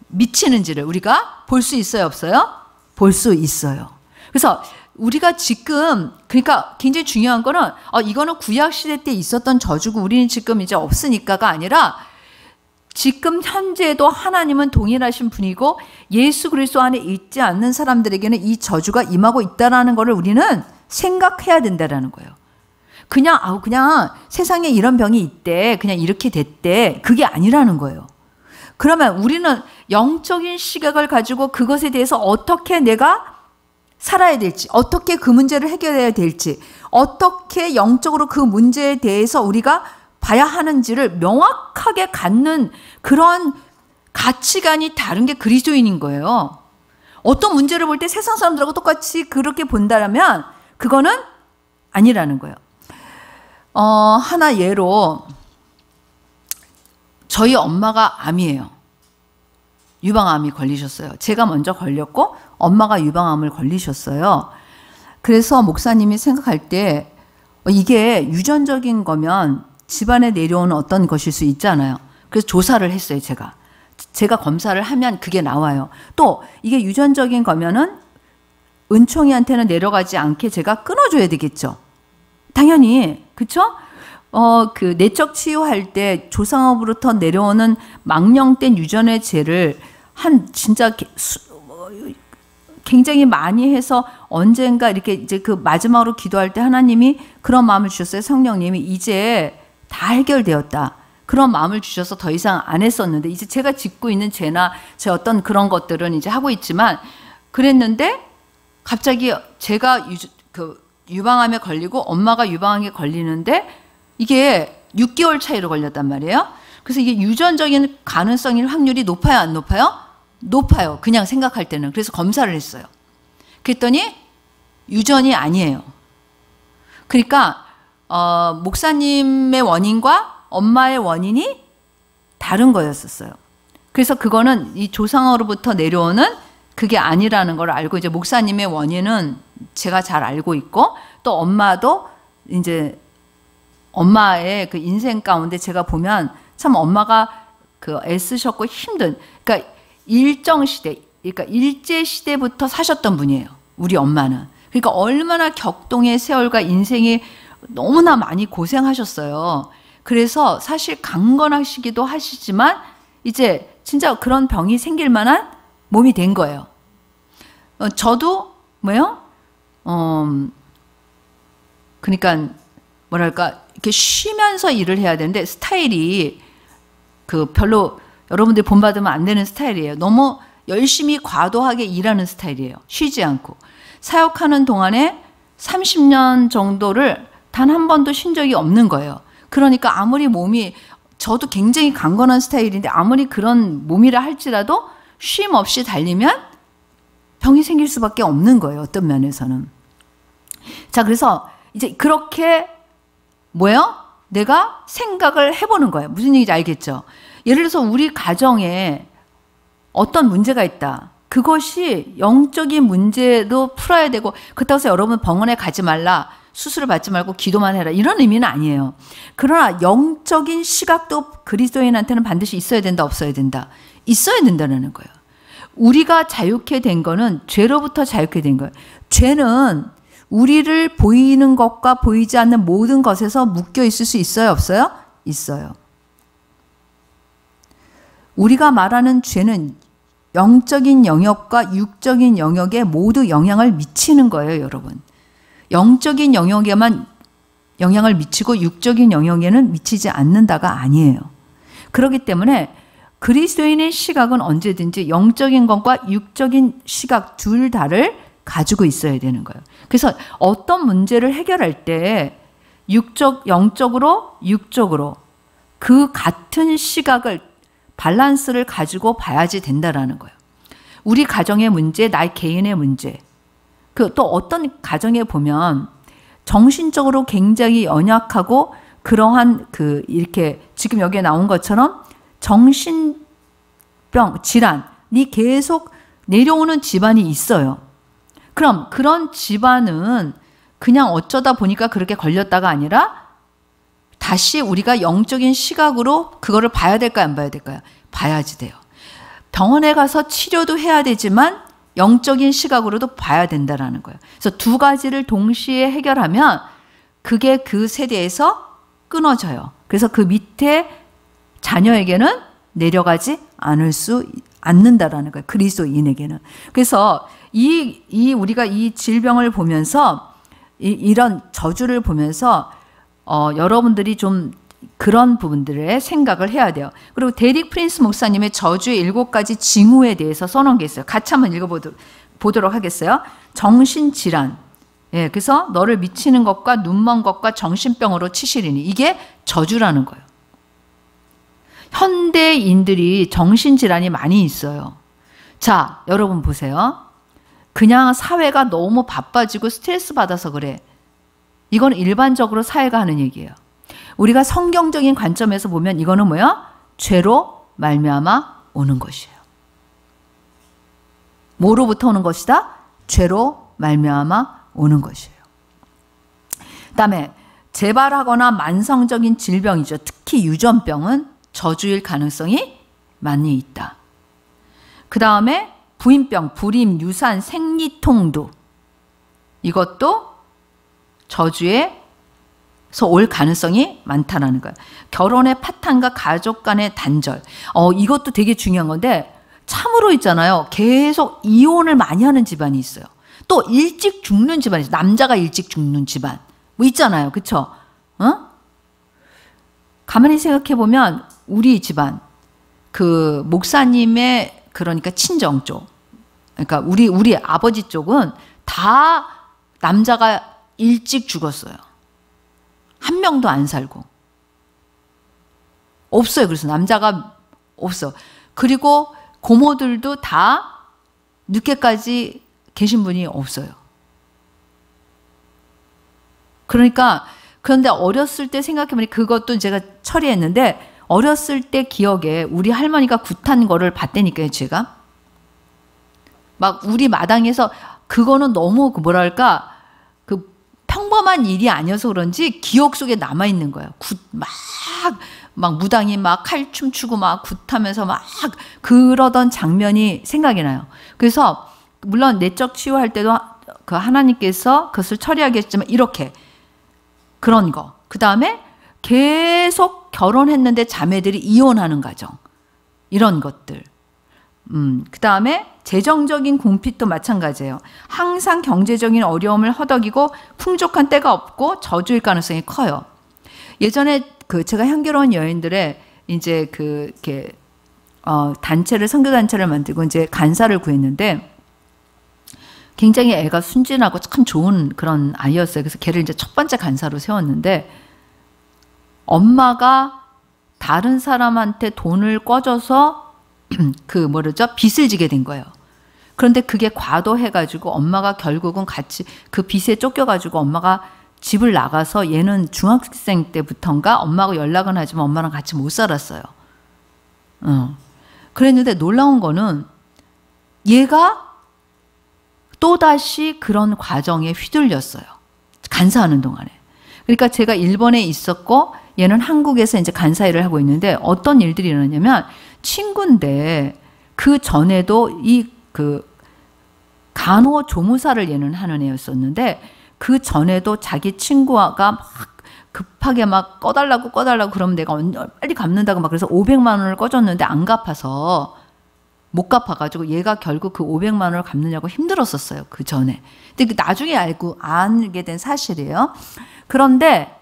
미치는지를 우리가 볼 수 있어요, 없어요? 볼 수 있어요. 그래서 우리가 지금, 그러니까 굉장히 중요한 거는 이거는 구약 시대 때 있었던 저주고 우리는 지금 이제 없으니까가 아니라 지금 현재도 하나님은 동일하신 분이고 예수 그리스도 안에 있지 않는 사람들에게는 이 저주가 임하고 있다라는 것을 우리는 생각해야 된다라는 거예요. 그냥 세상에 이런 병이 있대, 그냥 이렇게 됐대, 그게 아니라는 거예요. 그러면 우리는 영적인 시각을 가지고 그것에 대해서 어떻게 내가 살아야 될지, 어떻게 그 문제를 해결해야 될지, 어떻게 영적으로 그 문제에 대해서 우리가 봐야 하는지를 명확하게 갖는 그런 가치관이 다른 게 그리스도인인 거예요. 어떤 문제를 볼 때 세상 사람들하고 똑같이 그렇게 본다면 그거는 아니라는 거예요. 하나 예로 저희 엄마가 암이에요. 유방암이 걸리셨어요. 제가 먼저 걸렸고 엄마가 유방암을 걸리셨어요. 그래서 목사님이 생각할 때 이게 유전적인 거면 집안에 내려오는 어떤 것일 수 있잖아요. 그래서 조사를 했어요, 제가 검사를 하면 그게 나와요. 또 이게 유전적인 거면은 은총이한테는 내려가지 않게 제가 끊어줘야 되겠죠. 당연히, 그쵸? 그 내적 치유할 때 조상업으로부터 내려오는 망령된 유전의 죄를 진짜 굉장히 많이 해서 언젠가 이렇게 이제 그 마지막으로 기도할 때 하나님이 그런 마음을 주셨어요. 성령님이 이제 다 해결되었다. 그런 마음을 주셔서 더 이상 안 했었는데 이제 제가 짓고 있는 죄나 제 어떤 그런 것들은 이제 하고 있지만 그랬는데 갑자기 제가 유방암에 걸리고 엄마가 유방암에 걸리는데 이게 6개월 차이로 걸렸단 말이에요. 그래서 이게 유전적인 가능성일 확률이 높아요, 안 높아요? 높아요. 그냥 생각할 때는. 그래서 검사를 했어요. 그랬더니 유전이 아니에요. 그러니까 목사님의 원인과 엄마의 원인이 다른 거였었어요. 그래서 그거는 이 조상으로부터 내려오는 그게 아니라는 걸 알고 이제 목사님의 원인은 제가 잘 알고 있고 또 엄마도 이제 엄마의 그 인생 가운데 제가 보면 참 엄마가 그 애쓰셨고 힘든, 그러니까 일정 시대, 그러니까 일제 시대부터 사셨던 분이에요. 우리 엄마는. 그러니까 얼마나 격동의 세월과 인생이 너무나 많이 고생하셨어요. 그래서 사실 강건하시기도 하시지만 이제 진짜 그런 병이 생길 만한 몸이 된 거예요. 저도 뭐요? 그러니까 뭐랄까 이렇게 쉬면서 일을 해야 되는데 스타일이 그 별로 여러분들이 본받으면 안 되는 스타일이에요. 너무 열심히 과도하게 일하는 스타일이에요. 쉬지 않고. 사역하는 동안에 30년 정도를 단 한 번도 쉰 적이 없는 거예요. 그러니까 아무리 몸이, 저도 굉장히 강건한 스타일인데 아무리 그런 몸이라 할지라도 쉼 없이 달리면 병이 생길 수밖에 없는 거예요. 어떤 면에서는. 자, 그래서 이제 그렇게 뭐예요? 내가 생각을 해보는 거예요. 무슨 얘기인지 알겠죠? 예를 들어서 우리 가정에 어떤 문제가 있다. 그것이 영적인 문제도 풀어야 되고, 그렇다고 해서 여러분 병원에 가지 말라, 수술을 받지 말고 기도만 해라, 이런 의미는 아니에요. 그러나 영적인 시각도 그리스도인한테는 반드시 있어야 된다, 없어야 된다? 있어야 된다는 거예요. 우리가 자유케 된 거는 죄로부터 자유케 된 거예요. 죄는 우리를 보이는 것과 보이지 않는 모든 것에서 묶여 있을 수 있어요, 없어요? 있어요. 우리가 말하는 죄는 영적인 영역과 육적인 영역에 모두 영향을 미치는 거예요, 여러분. 영적인 영역에만 영향을 미치고 육적인 영역에는 미치지 않는다가 아니에요. 그렇기 때문에 그리스도인의 시각은 언제든지 영적인 것과 육적인 시각 둘 다를 가지고 있어야 되는 거예요. 그래서 어떤 문제를 해결할 때 영적으로 육적으로 그 같은 시각을 밸런스를 가지고 봐야지 된다라는 거예요. 우리 가정의 문제, 나의 개인의 문제. 또 어떤 가정에 보면 정신적으로 굉장히 연약하고 그러한 이렇게 지금 여기에 나온 것처럼 정신병, 질환이 계속 내려오는 집안이 있어요. 그럼 그런 집안은 그냥 어쩌다 보니까 그렇게 걸렸다가 아니라 다시 우리가 영적인 시각으로 그거를 봐야 될까요? 안 봐야 될까요? 봐야지 돼요. 병원에 가서 치료도 해야 되지만 영적인 시각으로도 봐야 된다라는 거예요. 그래서 두 가지를 동시에 해결하면 그게 그 세대에서 끊어져요. 그래서 그 밑에 자녀에게는 내려가지 않는다라는 거예요. 그리스도인에게는. 그래서 우리가 이 질병을 보면서 이런 저주를 보면서 여러분들이 좀 그런 부분들의 생각을 해야 돼요. 그리고 데릭 프린스 목사님의 저주의 7가지 징후에 대해서 써놓은 게 있어요. 같이 한번 읽어보도록 하겠어요. 정신질환. 예, 그래서 너를 미치는 것과 눈먼 것과 정신병으로 치시리니 이게 저주라는 거예요. 현대인들이 정신질환이 많이 있어요. 자, 여러분 보세요. 그냥 사회가 너무 바빠지고 스트레스 받아서 그래. 이건 일반적으로 사회가 하는 얘기예요. 우리가 성경적인 관점에서 보면 이거는 뭐야? 죄로 말미암아 오는 것이에요. 뭐로부터 오는 것이다? 죄로 말미암아 오는 것이에요. 그다음에 재발하거나 만성적인 질병이죠. 특히 유전병은 저주일 가능성이 많이 있다. 그 다음에 부인병, 불임, 유산, 생리통도 이것도 저주에서 올 가능성이 많다라는 거예요. 결혼의 파탄과 가족 간의 단절. 이것도 되게 중요한 건데 참으로 있잖아요. 계속 이혼을 많이 하는 집안이 있어요. 또 일찍 죽는 집안이 있어요. 남자가 일찍 죽는 집안. 뭐 있잖아요. 그쵸? 가만히 생각해 보면 우리 집안, 그 목사님의 그러니까 친정 쪽, 그러니까 우리 아버지 쪽은 다 남자가 일찍 죽었어요. 한 명도 안 살고. 없어요. 그래서 남자가 없어. 그리고 고모들도 다 늦게까지 계신 분이 없어요. 그런데 어렸을 때 생각해보니 그것도 제가 처리했는데 어렸을 때 기억에 우리 할머니가 굿한 거를 봤다니까요, 제가. 막 우리 마당에서 그거는 너무 뭐랄까 그 평범한 일이 아니어서 그런지 기억 속에 남아있는 거예요. 막 무당이 막 칼춤 추고 막 굿하면서 막 그러던 장면이 생각이 나요. 그래서 물론 내적 치유할 때도 그 하나님께서 그것을 처리하겠지만 이렇게 그런 거. 그 다음에 계속 결혼했는데 자매들이 이혼하는 과정. 이런 것들. 그 다음에 재정적인 궁핍도 마찬가지예요. 항상 경제적인 어려움을 허덕이고 풍족한 때가 없고 저주일 가능성이 커요. 예전에 제가 향기로운 여인들의 이제 이렇게 선교 단체를 만들고 이제 간사를 구했는데 굉장히 애가 순진하고 참 좋은 그런 아이였어요. 그래서 걔를 이제 첫 번째 간사로 세웠는데 엄마가 다른 사람한테 돈을 꿔줘서 빚을 지게 된 거예요. 그런데 그게 과도해가지고 엄마가 결국은 같이 그 빚에 쫓겨가지고 엄마가 집을 나가서 얘는 중학생 때부터인가 엄마하고 연락은 하지만 엄마랑 같이 못 살았어요. 그랬는데 놀라운 거는 얘가 또다시 그런 과정에 휘둘렸어요. 간사하는 동안에. 그러니까 제가 일본에 있었고 얘는 한국에서 이제 간사 일을 하고 있는데 어떤 일들이 일어나냐면 친구인데 그 전에도 간호조무사를 얘는 하는 애였었는데 그 전에도 자기 친구가 막 급하게 막 꺼달라고 그러면 내가 빨리 갚는다고 막 그래서 500만 원을 꺼줬는데 안 갚아서 못 갚아가지고 얘가 결국 그 500만 원을 갚느냐고 힘들었었어요. 그 전에. 근데 나중에 알게 된 사실이에요. 그런데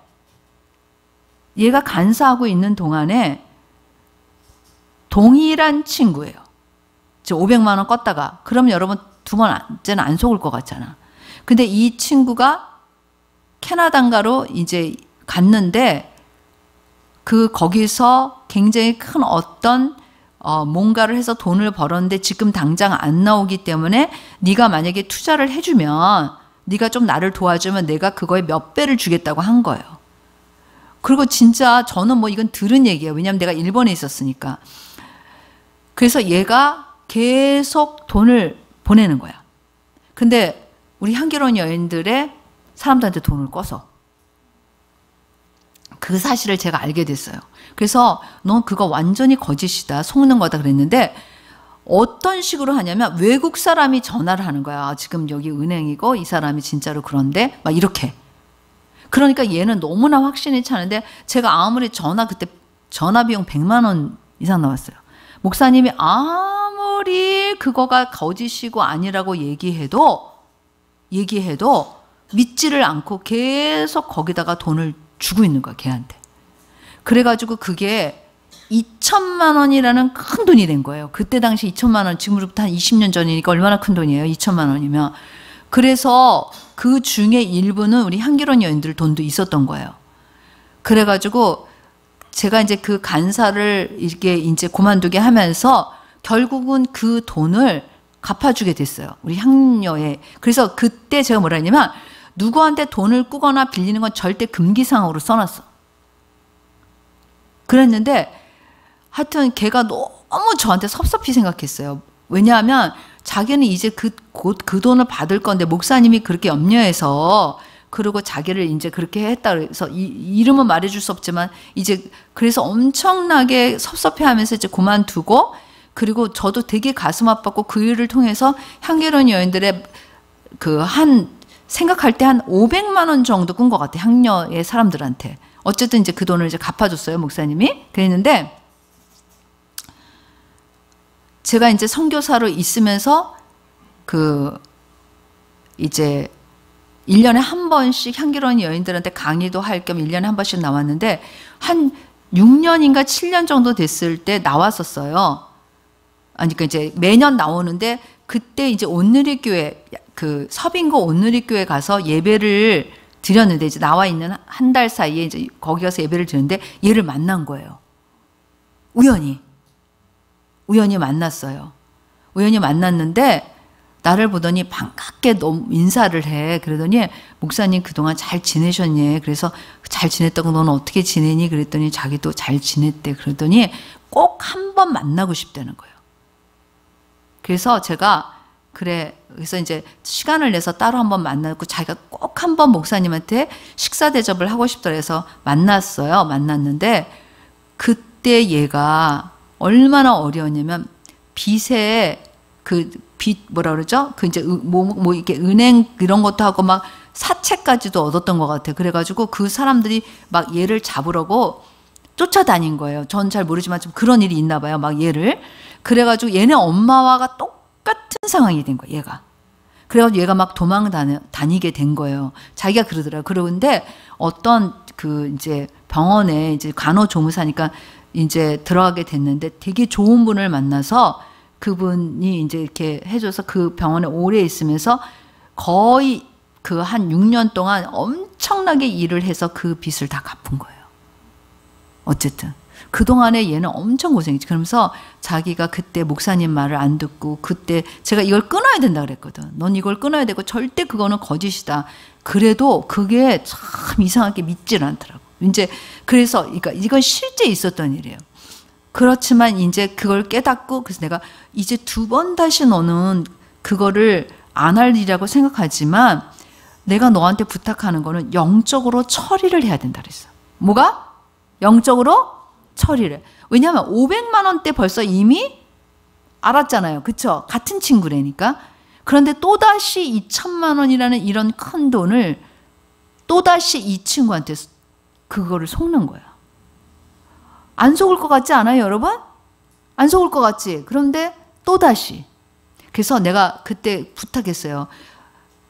얘가 간사하고 있는 동안에 동일한 친구예요. 500만 원 껐다가 그러면 여러분 두 번째는 안 속을 것 같잖아. 근데 이 친구가 캐나다인가로 이제 갔는데 거기서 굉장히 큰 어떤 뭔가를 해서 돈을 벌었는데 지금 당장 안 나오기 때문에 네가 만약에 투자를 해주면 네가 좀 나를 도와주면 내가 그거에 몇 배를 주겠다고 한 거예요. 그리고 진짜 저는 이건 들은 얘기예요. 왜냐하면 내가 일본에 있었으니까. 그래서 얘가 계속 돈을 보내는 거야. 근데 우리 향기로운 여인들의 사람들한테 돈을 꿔서. 그 사실을 제가 알게 됐어요. 그래서 넌 그거 완전히 거짓이다, 속는 거다 그랬는데 어떤 식으로 하냐면 외국 사람이 전화를 하는 거야. 지금 여기 은행이고 이 사람이 진짜로 그런데 막 이렇게. 그러니까 얘는 너무나 확신이 차는데 제가 아무리 그때 전화 비용 100만 원 이상 나왔어요. 목사님이 아무리 그거가 거짓이고 아니라고 얘기해도 믿지를 않고 계속 거기다가 돈을 주고 있는 거야, 걔한테. 그래가지고 그게 2천만 원이라는 큰 돈이 된 거예요. 그때 당시 2천만 원, 지금으로부터 한 20년 전이니까 얼마나 큰 돈이에요, 2천만 원이면. 그래서 그 중에 일부는 우리 향기로운 여인들 돈도 있었던 거예요. 그래가지고 제가 이제 그 간사를 이렇게 이제 그만두게 하면서 결국은 그 돈을 갚아주게 됐어요. 우리 향녀에. 그래서 그때 제가 뭐라 했냐면 누구한테 돈을 꾸거나 빌리는 건 절대 금기사항으로 써놨어. 그랬는데 하여튼 걔가 너무 저한테 섭섭히 생각했어요. 왜냐하면 자기는 이제 곧 그 돈을 받을 건데 목사님이 그렇게 염려해서 그리고 자기를 이제 그렇게 했다 그래서 이름은 말해줄 수 없지만 이제 그래서 엄청나게 섭섭해하면서 이제 그만두고 그리고 저도 되게 가슴 아팠고 그 일을 통해서 향기로운 여인들의 생각할 때 한 500만 원 정도 꾼 것 같아요. 향녀의 사람들한테. 어쨌든 이제 그 돈을 이제 갚아줬어요, 목사님이. 그랬는데 제가 이제 선교사로 있으면서 이제 1년에 한 번씩 향기로운 여인들한테 강의도 할 겸 1년에 한 번씩 나왔는데 한 6년인가 7년 정도 됐을 때 나왔었어요. 그러니까 이제 매년 나오는데 그때 이제 온누리교회 서빙고 온누리교회 가서 예배를 드렸는데 이제 나와 있는 한 달 사이에 이제 거기 가서 예배를 드렸는데 얘를 만난 거예요. 우연히 만났어요. 우연히 만났는데 나를 보더니 반갑게 너무 인사를 해. 그러더니 목사님 그동안 잘 지내셨니? 그래서 잘 지냈다고 너는 어떻게 지내니? 그랬더니 자기도 잘 지냈대. 그러더니 꼭 한 번 만나고 싶다는 거예요. 그래서 제가 그래서 이제 시간을 내서 따로 한번 만났고 자기가 꼭 한 번 목사님한테 식사 대접을 하고 싶다 해서 만났어요. 만났는데 그때 얘가 얼마나 어려웠냐면 빚에 뭐라 그러죠? 이제 이렇게 은행 이런 것도 하고 막 사채까지도 얻었던 것 같아요. 그래가지고 그 사람들이 막 얘를 잡으려고 쫓아다닌 거예요. 전 잘 모르지만 좀 그런 일이 있나 봐요. 막 얘를. 그래가지고 얘네 엄마와 똑같은 상황이 된 거예요, 얘가. 그래가지고 얘가 막 다니게 된 거예요. 자기가 그러더라고요. 그런데 어떤 이제 병원에 이제 간호조무사니까 이제 들어가게 됐는데 되게 좋은 분을 만나서 그분이 이제 이렇게 해줘서 그 병원에 오래 있으면서 거의 한 6년 동안 엄청나게 일을 해서 그 빚을 다 갚은 거예요. 어쨌든. 그동안에 얘는 엄청 고생했지. 그러면서 자기가 그때 목사님 말을 안 듣고 그때 제가 이걸 끊어야 된다 그랬거든. 넌 이걸 끊어야 되고 절대 그거는 거짓이다. 그래도 그게 참 이상하게 믿질 않더라고. 이제 그래서 그러니까 이건 실제 있었던 일이에요. 그렇지만 이제 그걸 깨닫고 그래서 내가 이제 2번 다시 너는 그거를 안 할 일이라고 생각하지만 내가 너한테 부탁하는 거는 영적으로 처리를 해야 된다 그랬어. 뭐가? 영적으로 처리를. 왜냐하면 500만 원대 벌써 이미 알았잖아요. 그쵸? 같은 친구라니까. 그런데 또다시 2천만 원이라는 이런 큰 돈을 또다시 이 친구한테 그거를 속는 거야. 안 속을 것 같지 않아요, 여러분? 안 속을 것 같지? 그런데 또다시. 그래서 내가 그때 부탁했어요.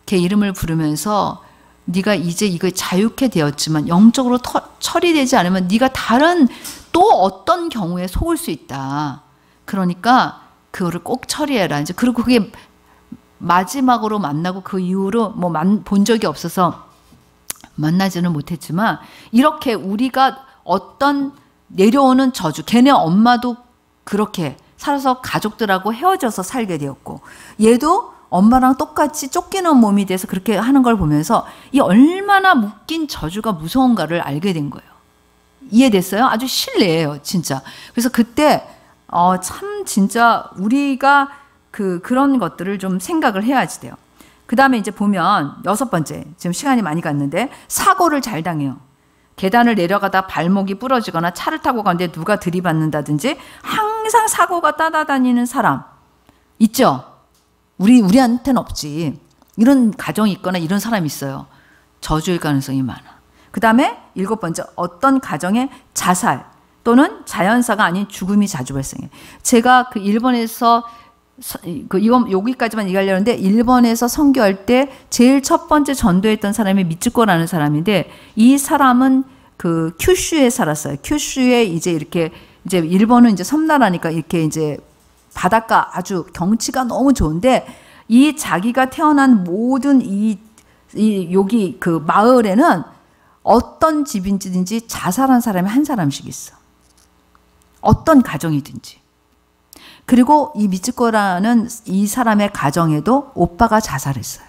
걔 이름을 부르면서 네가 이제 이거 자유케 되었지만 영적으로 처리되지 않으면 네가 다른 또 어떤 경우에 속을 수 있다. 그러니까 그거를 꼭 처리해라. 이제 그리고 그게 마지막으로 만나고 그 이후로 본 적이 없어서 만나지는 못했지만 이렇게 우리가 어떤 내려오는 저주, 걔네 엄마도 그렇게 살아서 가족들하고 헤어져서 살게 되었고 얘도 엄마랑 똑같이 쫓기는 몸이 돼서 그렇게 하는 걸 보면서 이 얼마나 묶인 저주가 무서운가를 알게 된 거예요. 이해됐어요? 아주 실례예요, 진짜. 그래서 그때 참 진짜 우리가 그런 것들을 좀 생각을 해야지 돼요. 그 다음에 이제 보면 6번째, 지금 시간이 많이 갔는데 사고를 잘 당해요. 계단을 내려가다 발목이 부러지거나 차를 타고 가는데 누가 들이받는다든지 항상 사고가 따라다니는 사람 있죠? 우리한테는 없지. 이런 가정이 있거나 이런 사람이 있어요. 저주일 가능성이 많아. 그 다음에 7번째, 어떤 가정에 자살 또는 자연사가 아닌 죽음이 자주 발생해. 제가 그 일본에서 이건 여기까지만 얘기하려는데, 일본에서 선교할 때 제일 첫 번째 전도했던 사람이 미츠코라는 사람인데, 이 사람은 그 큐슈에 살았어요. 큐슈에 이제 일본은 이제 섬나라니까 이렇게 이제 바닷가 아주 경치가 너무 좋은데, 이 자기가 태어난 모든 여기 그 마을에는 어떤 집인지 자살한 사람이 한 사람씩 있어. 어떤 가정이든지. 그리고 이 미츠코라는 이 사람의 가정에도 오빠가 자살했어요.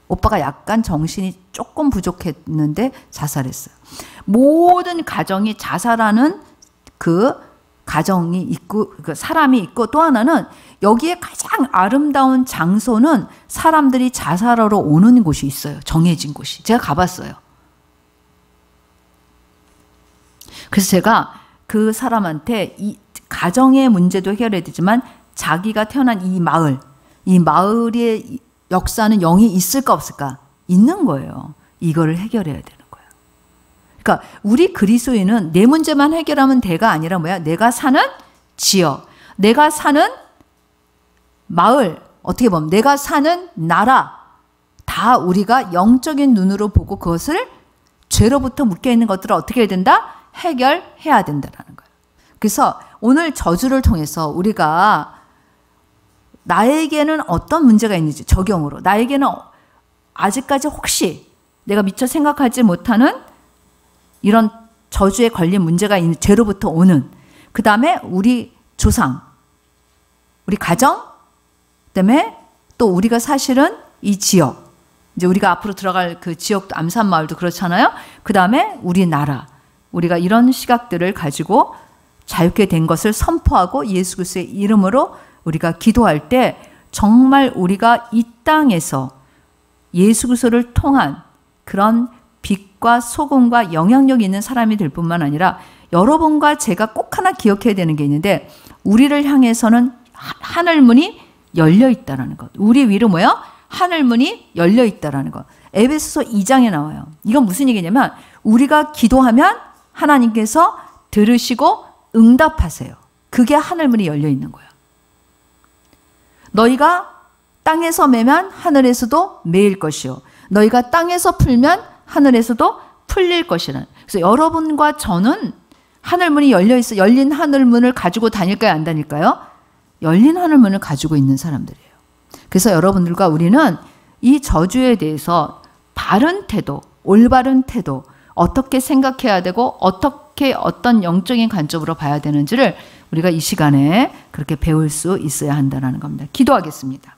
오빠가 약간 정신이 조금 부족했는데 자살했어요. 모든 가정이 자살하는 그 가정이 있고, 그 사람이 있고, 또 하나는 여기에 가장 아름다운 장소는 사람들이 자살하러 오는 곳이 있어요. 정해진 곳이. 제가 가봤어요. 그래서 제가 그 사람한테 이 가정의 문제도 해결해야 되지만 자기가 태어난 이 마을의 역사는 영이 있을까 없을까? 있는 거예요. 이거를 해결해야 되는 거예요. 그러니까 우리 그리스도인은 내 문제만 해결하면 돼가 아니라 뭐야? 내가 사는 지역, 내가 사는 마을, 어떻게 보면 내가 사는 나라, 다 우리가 영적인 눈으로 보고 그것을 죄로부터 묶여있는 것들을 어떻게 해야 된다? 해결해야 된다는 거예요. 그래서 오늘 저주를 통해서 우리가 나에게는 어떤 문제가 있는지 적용으로, 나에게는 아직까지 혹시 내가 미처 생각하지 못하는 이런 저주에 걸린 문제가 있는, 죄로부터 오는, 그 다음에 우리 조상, 우리 가정, 그 다음에 또 우리가 사실은 이 지역, 이제 우리가 앞으로 들어갈 그 지역도 암산마을도 그렇잖아요. 그 다음에 우리나라, 우리가 이런 시각들을 가지고 자유케 된 것을 선포하고 예수 그리스도의 이름으로 우리가 기도할 때 정말 우리가 이 땅에서 예수 그리스도를 통한 그런 빛과 소금과 영향력 있는 사람이 될 뿐만 아니라, 여러분과 제가 꼭 하나 기억해야 되는 게 있는데, 우리를 향해서는 하늘문이 열려 있다라는 것. 우리 위로 뭐야? 하늘문이 열려 있다라는 것. 에베소서 2장에 나와요. 이건 무슨 얘기냐면, 우리가 기도하면 하나님께서 들으시고 응답하세요. 그게 하늘문이 열려 있는 거예요. 너희가 땅에서 매면 하늘에서도 매일 것이요, 너희가 땅에서 풀면 하늘에서도 풀릴 것이라는. 그래서 여러분과 저는 하늘문이 열려 있어. 열린 하늘문을 가지고 다닐까요, 안 다닐까요? 열린 하늘문을 가지고 있는 사람들이에요. 그래서 여러분들과 우리는 이 저주에 대해서 바른 태도, 올바른 태도, 어떻게 생각해야 되고 어떻게 어떤 영적인 관점으로 봐야 되는지를 우리가 이 시간에 그렇게 배울 수 있어야 한다는 겁니다. 기도하겠습니다.